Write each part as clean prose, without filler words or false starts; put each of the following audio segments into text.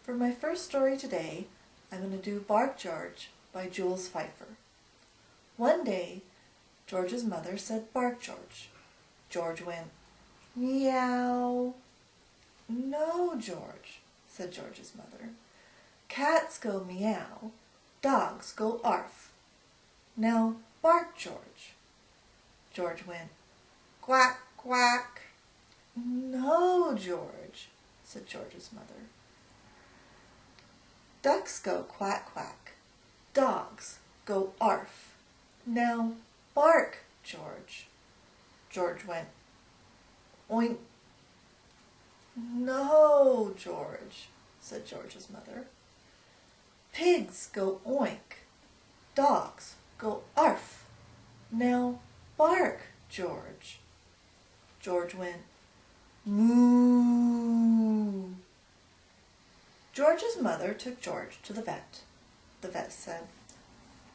For my first story today, I'm going to do Bark George by Jules Feiffer. One day, George's mother said, "Bark, George." George went, "Meow." "No, George," said George's mother. "Cats go meow, dogs go arf. Now bark, George." George went, "Quack, quack." "No, George," said George's mother. "Ducks go quack, quack, dogs go arf. Now bark, George." George went, "Oink." "No, George," said George's mother. "Pigs go oink, dogs go arf. Now bark, George." George went, "Moo." George's mother took George to the vet. The vet said,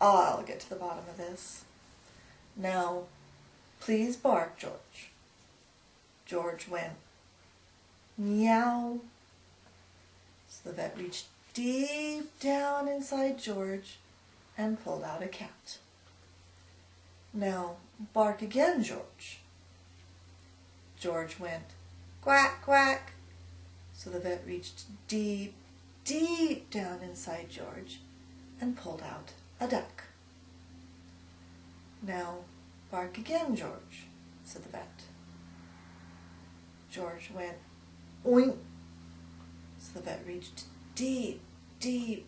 "I'll get to the bottom of this. Now, please bark, George." George went, "Meow." So the vet reached deep down inside George and pulled out a cat. "Now, bark again, George." George went, "Quack, quack." So the vet reached deep, deep down inside George and pulled out a duck. "Now, bark again, George," said the vet. George went, "Oink." So the vet reached deep, deep,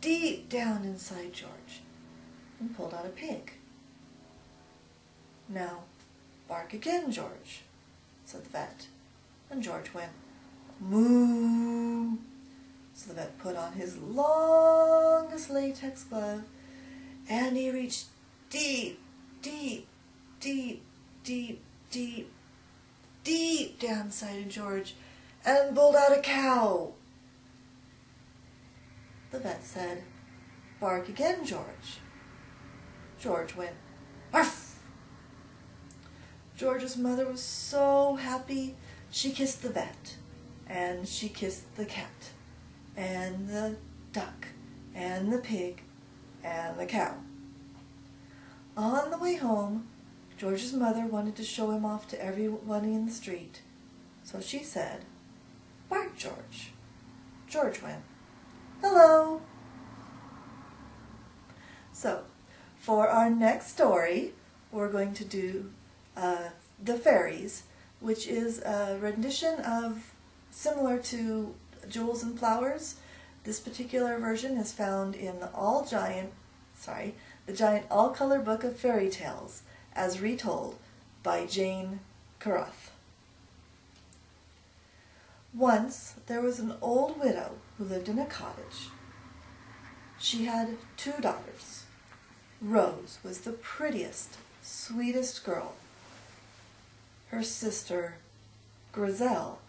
deep down inside George and pulled out a pig. "Now, bark again, George," said the vet. And George went, "Moo." So the vet put on his longest latex glove and he reached deep, deep, deep, deep, deep, deep down inside of George and pulled out a cow. The vet said, "Bark again, George." George went, "Arf." George's mother was so happy. She kissed the vet, and she kissed the cat, and the duck, and the pig, and the cow. On the way home, George's mother wanted to show him off to everyone in the street, so she said, "Bark, George." George went, "Hello." So, for our next story, we're going to do the Fairies, which is a rendition of, similar to Jules and Flowers. This particular version is found in the Giant All-Color Book of Fairy Tales, as retold by Jane Carruth. Once there was an old widow who lived in a cottage. She had 2 daughters. Rose was the prettiest, sweetest girl. Her sister, Grizel,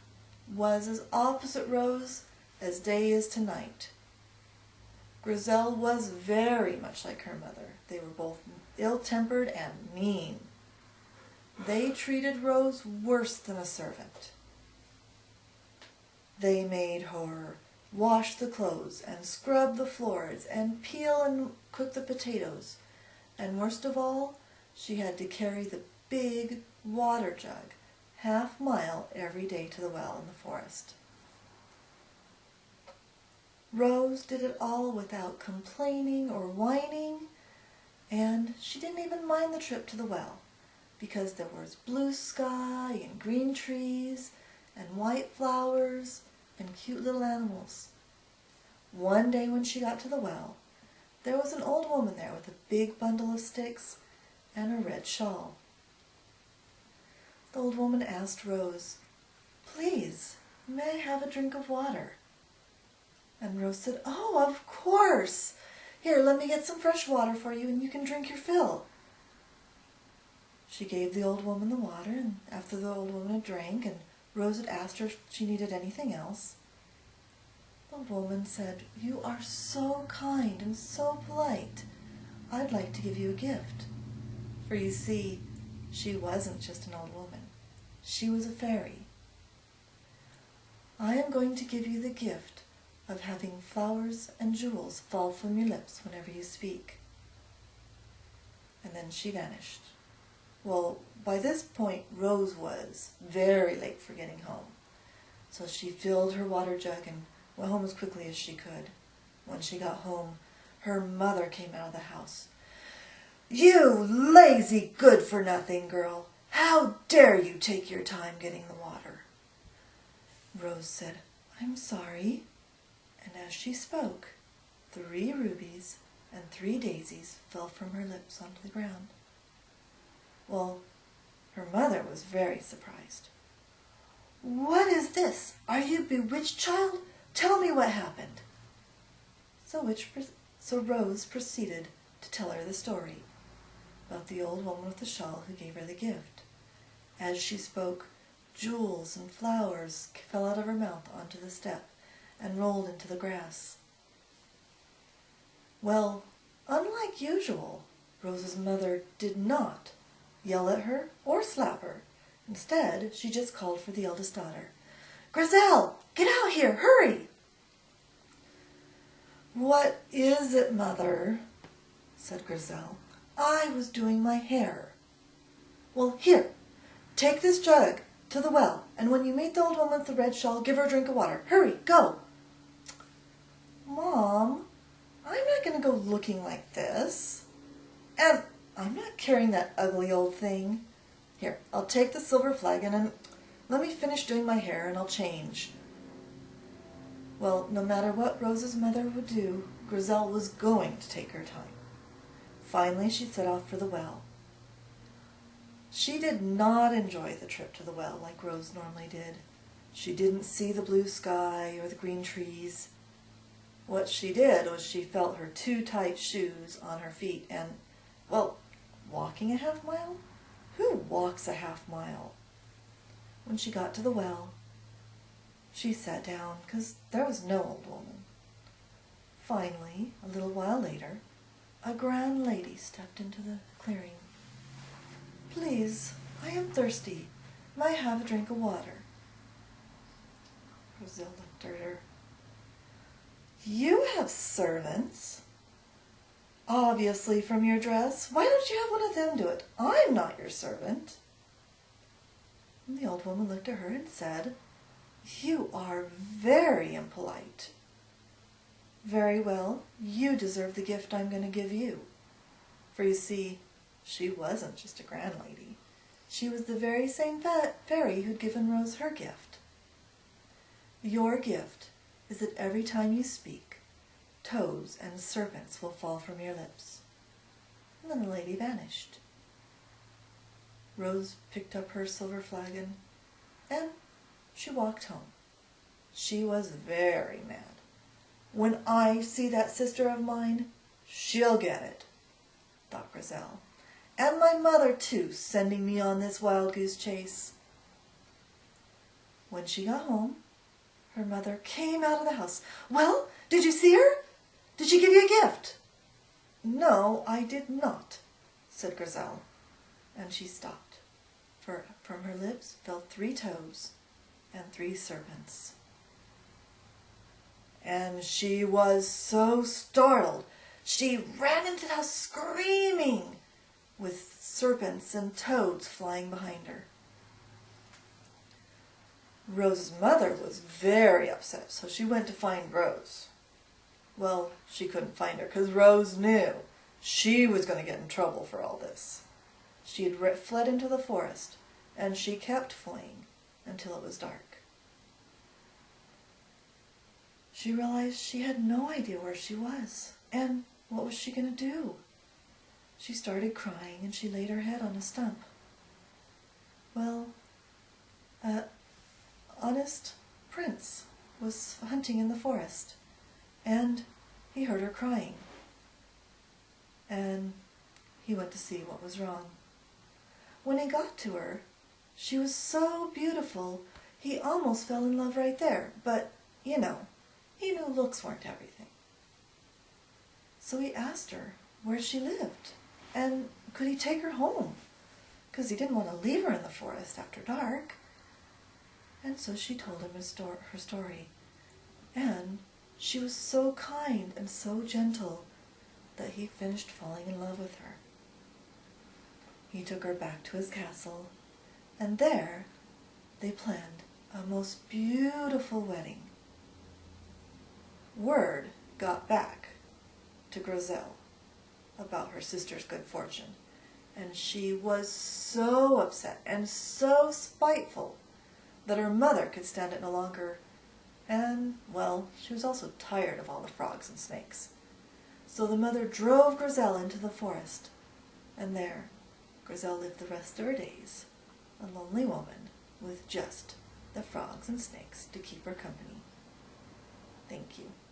was as opposite Rose as day is to night. Grizel was very much like her mother. They were both ill-tempered and mean. They treated Rose worse than a servant. They made her wash the clothes and scrub the floors and peel and cook the potatoes. And worst of all, she had to carry the big water jug half-mile every day to the well in the forest. Rose did it all without complaining or whining, and she didn't even mind the trip to the well, because there was blue sky and green trees and white flowers and cute little animals. One day when she got to the well, there was an old woman there with a big bundle of sticks and a red shawl. The old woman asked Rose, "Please, may I have a drink of water?" And Rose said, "Oh, of course! Here, let me get some fresh water for you and you can drink your fill." She gave the old woman the water, and after the old woman had drank and Rose had asked her if she needed anything else, the old woman said, "You are so kind and so polite. I'd like to give you a gift." For you see, she wasn't just an old woman. She was a fairy. "I am going to give you the gift of having flowers and jewels fall from your lips whenever you speak." And then she vanished. Well, by this point, Rose was very late for getting home. So she filled her water jug and went home as quickly as she could. When she got home, her mother came out of the house. "You lazy, good-for-nothing girl! How dare you take your time getting the water?" Rose said, "I'm sorry." And as she spoke, 3 rubies and 3 daisies fell from her lips onto the ground. Well, her mother was very surprised. "What is this? Are you bewitched, child? Tell me what happened." So Rose proceeded to tell her the story about the old woman with the shawl who gave her the gift. As she spoke, jewels and flowers fell out of her mouth onto the step and rolled into the grass. Well, unlike usual, Rose's mother did not yell at her or slap her. Instead, she just called for the eldest daughter. "Grizel, get out here, hurry!" "What is it, Mother?" said Grizel. "I was doing my hair." "Well, here, take this jug to the well, and when you meet the old woman with the red shawl, give her a drink of water. Hurry, go!" "Mom, I'm not going to go looking like this. And I'm not carrying that ugly old thing. Here, I'll take the silver flagon and let me finish doing my hair and I'll change." Well, no matter what Rose's mother would do, Grizel was going to take her time. Finally, she set off for the well. She did not enjoy the trip to the well like Rose normally did. She didn't see the blue sky or the green trees. What she did was she felt her 2 tight shoes on her feet and, well, walking a half mile? Who walks a half mile? When she got to the well, she sat down because there was no old woman. Finally, a little while later, a grand lady stepped into the clearing. "Please, I am thirsty. May I have a drink of water?" Grizel looked at her. "You have servants. Obviously from your dress. Why don't you have one of them do it? I'm not your servant." And the old woman looked at her and said, "You are very impolite. Very well, you deserve the gift I'm going to give you." For you see, she wasn't just a grand lady. She was the very same fairy who'd given Rose her gift. "Your gift is that every time you speak, toads and serpents will fall from your lips." And then the lady vanished. Rose picked up her silver flagon and she walked home. She was very mad. "When I see that sister of mine, she'll get it," thought Grizel. "And my mother, too, sending me on this wild goose chase." When she got home, her mother came out of the house. "Well, did you see her? Did she give you a gift?" "No, I did not," said Grizel, and she stopped, for from her lips fell 3 toads and 3 serpents. And she was so startled, she ran into the house screaming, with serpents and toads flying behind her. Rose's mother was very upset, so she went to find Rose. Well, she couldn't find her because Rose knew she was going to get in trouble for all this. She had fled into the forest, and she kept fleeing until it was dark. She realized she had no idea where she was, and what was she going to do? She started crying, and she laid her head on a stump. Well, an honest prince was hunting in the forest, and he heard her crying, and he went to see what was wrong. When he got to her, she was so beautiful, he almost fell in love right there, but, you know, he knew looks weren't everything. So he asked her where she lived, and could he take her home, because he didn't want to leave her in the forest after dark. And so she told him her story, and She was so kind and so gentle that he finished falling in love with her. He took her back to his castle, and there they planned a most beautiful wedding. Word got back to Grizel about her sister's good fortune, and she was so upset and so spiteful that her mother could stand it no longer, and, well, she was also tired of all the frogs and snakes. So the mother drove Grizel into the forest, and there Grizel lived the rest of her days, a lonely woman with just the frogs and snakes to keep her company. Thank you.